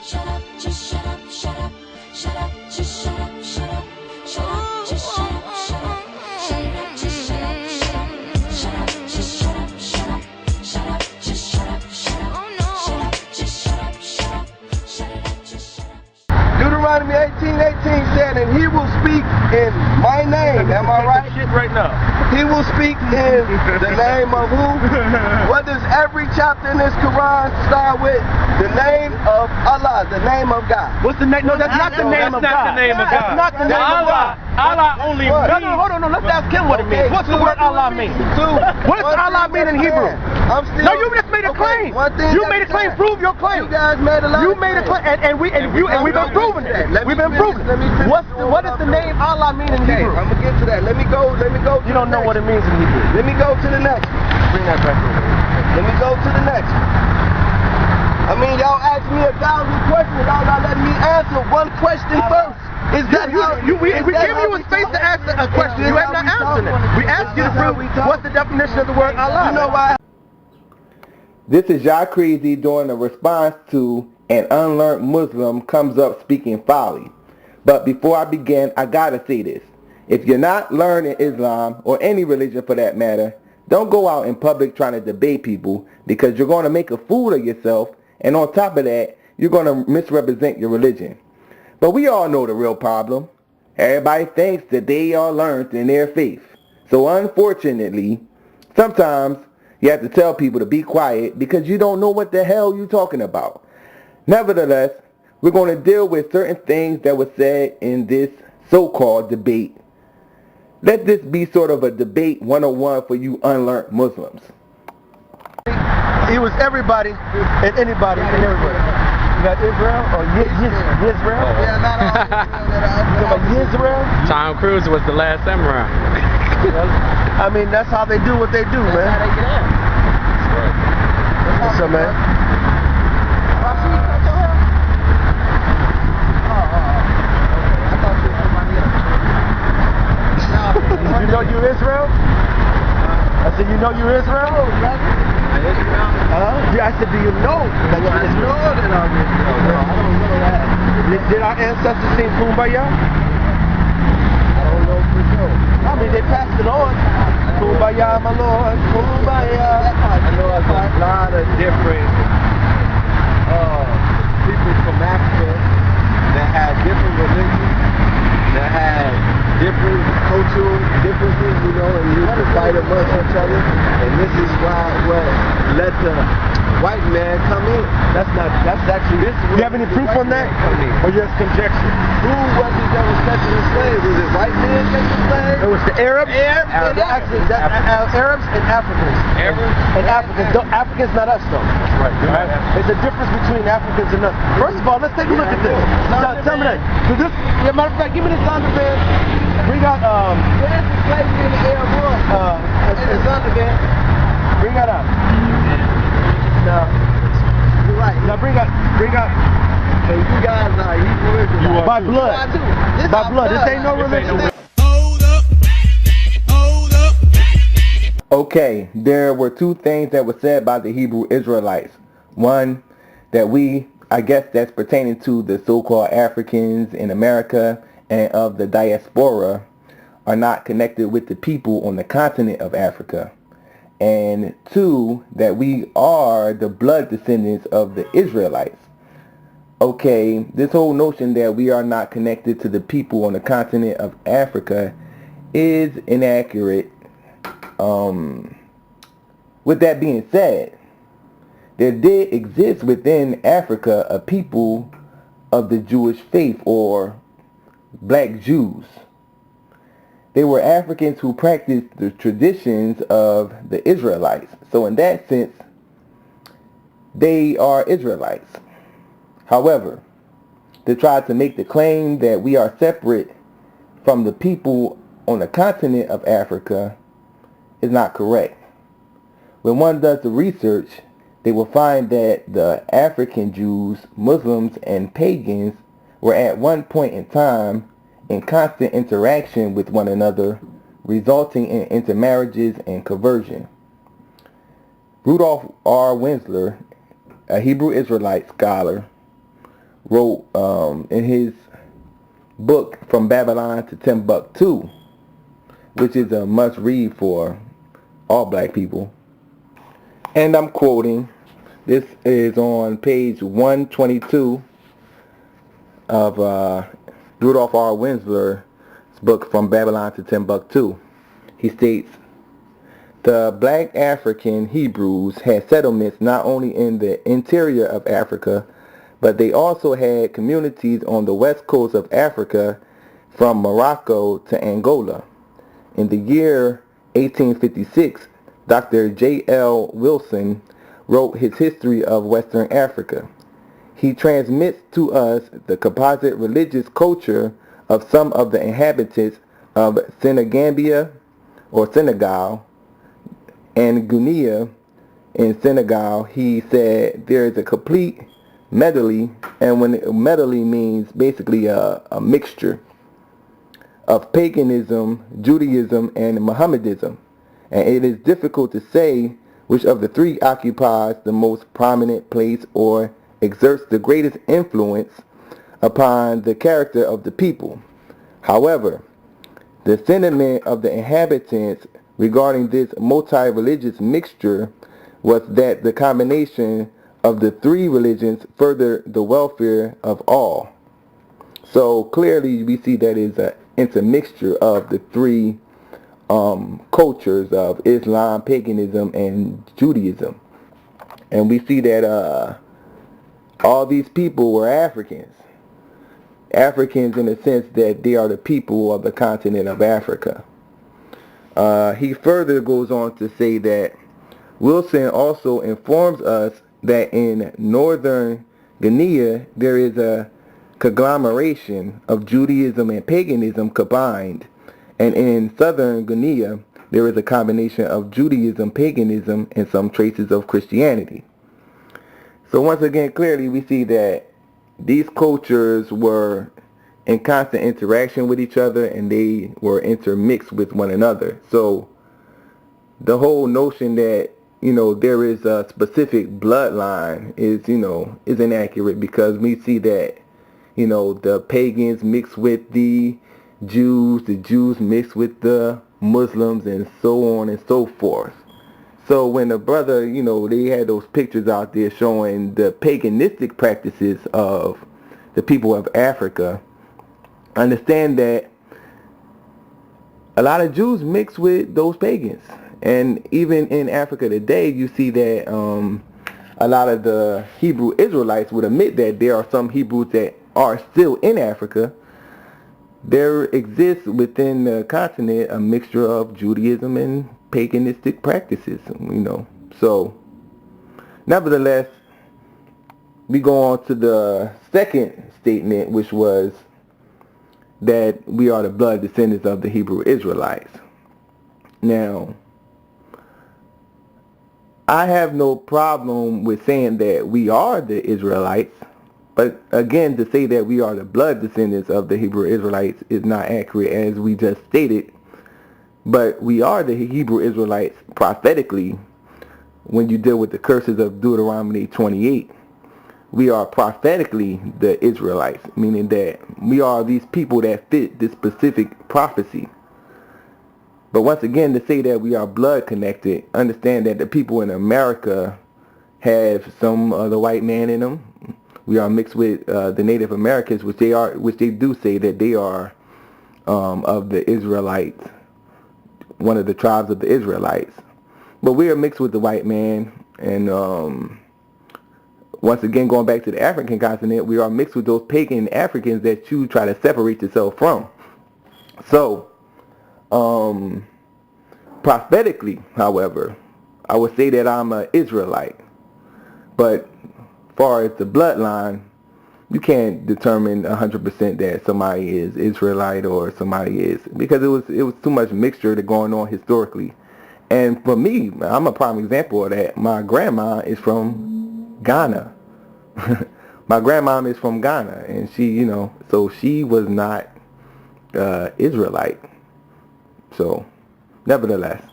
shut up, just shut up, shut up, shut up, just shut up, shut up, shut up, just shut up, shut up, shut up, just shut up, shut up, shut up, just shut up, shut up, shut up, just shut up, shut up, shut up, just shut up, shut up, shut it up, just shut up. Deuteronomy 18:18 said, and he will speak in my name. Am I right? Shit right now. He will speak in the name of who? What does every chapter in this Quran start with? The name of Allah, the name of God. What's the name? No, that's not the name of God. That's not the name of God. That's not the name of God. Allah only means. No, hold on, let's ask him what it means. What's the word Allah mean? What does Allah mean in Hebrew? No, you just made a claim. You made a claim. Prove your claim. You guys made a lot. You made a claim, and we've been proving it. We've been proving it. What does the name Allah mean in Hebrew? I'm gonna get to that. Let me go. You don't know what it means in Hebrew. Let me go to the next. Bring that back over. Let me go to the next. I mean, y'all asked me 1,000 questions. Y'all not letting me answer one question first. Is that we gave you a space to ask a question. You have not answered it. We asked you to prove what's the definition of the word Allah. You know why? This is Yah Crazy doing a response to an unlearned Muslim comes up speaking folly. But before I begin, I gotta say this. If you're not learning Islam, or any religion for that matter, don't go out in public trying to debate people, because you're going to make a fool of yourself, and on top of that, you're going to misrepresent your religion. But we all know the real problem. Everybody thinks that they are learned in their faith. So unfortunately, sometimes you have to tell people to be quiet because you don't know what the hell you're talking about. Nevertheless, we're going to deal with certain things that were said in this so-called debate. Let this be sort of a debate 101 for you unlearned Muslims. He was everybody and anybody and everybody. You got Israel or Yisrael? Yeah, not all Yisrael? Tom Cruise was the last samurai. I mean, that's how they do what they do, man. That's how they get out. What's up, man? You know you Israel? I said, you know you Israel? I said, do you know that you're Israel? I don't know that. Did our ancestors sing Kumbaya? I don't know for sure. I mean, they passed it on. Kumbaya, my Lord, Kumbaya. I know a lot of different people from Africa that had different religions, that had different cultural differences, you know, and used to fight amongst each other. And this is why what let the white man come in. That's actually this. You have any proof on that? Or just conjecture? Who was it that was catching the slaves? Was it white men catching the slaves? It was the Arabs. Actually, Arabs and Africans. And Africans. Africans, not us though. Right. There's a difference between Africans and us. First of all, let's take a look at this. Tell me that. So this, matter of fact, give me this Zondervan. Bring out there's the slavery in the Arab world. It's Zondervan. Bring that out. Now, you're right. Now bring out. So you guys are Hebrew Israelites. By blood. By blood. This ain't no religion. Hold up. Okay, there were two things that were said by the Hebrew Israelites. One, that I guess that's pertaining to the so-called Africans in America and of the diaspora, are not connected with the people on the continent of Africa. And two, that we are the blood descendants of the Israelites. Okay, this whole notion that we are not connected to the people on the continent of Africa is inaccurate. With that being said, there did exist within Africa a people of the Jewish faith, or black Jews. They were Africans who practiced the traditions of the Israelites. So in that sense, they are Israelites. However, to try to make the claim that we are separate from the people on the continent of Africa is not correct. When one does the research, they will find that the African Jews, Muslims, and pagans were at one point in time in constant interaction with one another, resulting in intermarriages and conversion. Rudolph R. Winsler, a Hebrew Israelite scholar, wrote in his book From Babylon to Timbuktu, which is a must read for all black people. And I'm quoting, this is on page 122 of Rudolph R. Winsler's book From Babylon to Timbuktu. He states, the black African Hebrews had settlements not only in the interior of Africa, but they also had communities on the west coast of Africa from Morocco to Angola. In the year 1856, Dr. J.L. Wilson wrote his History of Western Africa. He transmits to us the composite religious culture of some of the inhabitants of Senegambia or Senegal and Guinea. In Senegal, he said there is a complete medley, and when medley means basically a mixture of paganism, Judaism, and Mohammedanism, and it is difficult to say which of the three occupies the most prominent place or exerts the greatest influence upon the character of the people. However, the sentiment of the inhabitants regarding this multi-religious mixture was that the combination of the three religions furthered the welfare of all. So clearly we see that is an intermixture of the three cultures of Islam, paganism, and Judaism. And we see that all these people were Africans. Africans in the sense that they are the people of the continent of Africa. He further goes on to say that Wilson also informs us that in northern Guinea there is a conglomeration of Judaism and paganism combined, and in southern Guinea there is a combination of Judaism, paganism, and some traces of Christianity. So once again, clearly we see that these cultures were in constant interaction with each other, and they were intermixed with one another. So the whole notion that, there is a specific bloodline is, is inaccurate, because we see that, the pagans mix with the Jews mix with the Muslims, and so on and so forth. So when the brother, they had those pictures out there showing the paganistic practices of the people of Africa, understand that a lot of Jews mix with those pagans. And even in Africa today, you see that a lot of the Hebrew Israelites would admit that there are some Hebrews that are still in Africa. There exists within the continent a mixture of Judaism and paganistic practices, So, nevertheless, we go on to the second statement, which was that we are the blood descendants of the Hebrew Israelites. Now, I have no problem with saying that we are the Israelites, but again, to say that we are the blood descendants of the Hebrew Israelites is not accurate, as we just stated. But we are the Hebrew Israelites prophetically. When you deal with the curses of Deuteronomy 28, we are prophetically the Israelites, meaning that we are these people that fit this specific prophecy. But once again, to say that we are blood connected, understand that the people in America have some of the white man in them. We are mixed with the Native Americans, which they do say that they are of the Israelites, one of the tribes of the Israelites. But we are mixed with the white man, and once again, going back to the African continent, we are mixed with those pagan Africans that you try to separate yourself from. So, prophetically, however, I would say that I'm an Israelite. But as far as the bloodline, you can't determine 100% that somebody is Israelite or somebody is, because it was too much mixture that going on historically. And for me, I'm a prime example of that. My grandma is from Ghana. My grandma is from Ghana, and she, so she was not Israelite. So, nevertheless.